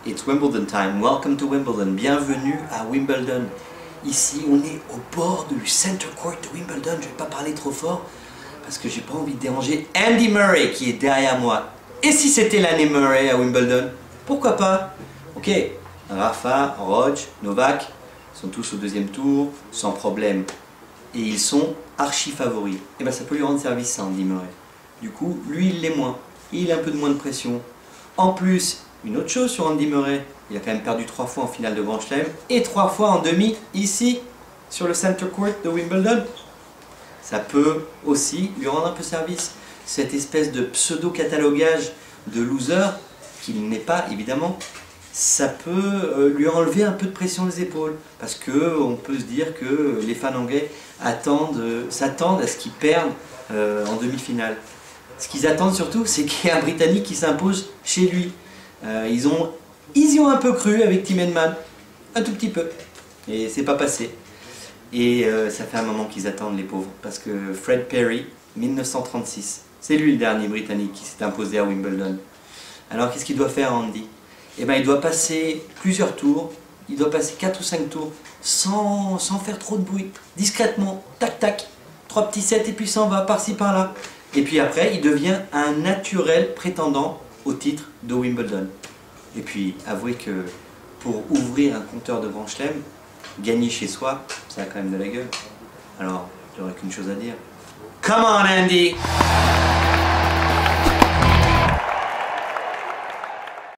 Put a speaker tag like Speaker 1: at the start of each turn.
Speaker 1: It's Wimbledon time. Welcome to Wimbledon. Bienvenue à Wimbledon. Ici, on est au bord du center court de Wimbledon. Je ne vais pas parler trop fort parce que j'ai pas envie de déranger Andy Murray qui est derrière moi. Et si c'était l'année Murray à Wimbledon? Pourquoi pas? Ok, Rafa, Roger, Novak sont tous au deuxième tour, sans problème. Et ils sont archi favoris. Et bien ça peut lui rendre service ça, Andy Murray. Du coup, lui il l'est moins. Il a un peu de moins de pression. En plus, une autre chose sur Andy Murray, il a quand même perdu 3 fois en finale de Grand Chelem et 3 fois en demi ici sur le center court de Wimbledon. Ça peut aussi lui rendre un peu service. Cette espèce de pseudo-catalogage de loser, qu'il n'est pas évidemment, ça peut lui enlever un peu de pression des épaules. Parce qu'on peut se dire que les fans anglais s'attendent à ce qu'il perde en demi-finale. Ce qu'ils attendent surtout, c'est qu'il y ait un Britannique qui s'impose chez lui. Ils y ont un peu cru avec Tim Henman, un tout petit peu, et c'est pas passé. Et ça fait un moment qu'ils attendent les pauvres, parce que Fred Perry, 1936, c'est lui le dernier Britannique qui s'est imposé à Wimbledon. Alors qu'est-ce qu'il doit faire Andy? Eh bien il doit passer plusieurs tours, il doit passer 4 ou 5 tours, sans faire trop de bruit, discrètement, tac tac, 3 petits sets et puis s'en va par-ci par-là. Et puis après il devient un naturel prétendant au titre de Wimbledon. Et puis, avouez que pour ouvrir un compteur de Grand Chelem, gagner chez soi, ça a quand même de la gueule. Alors, j'aurais qu'une chose à dire. Come on, Andy!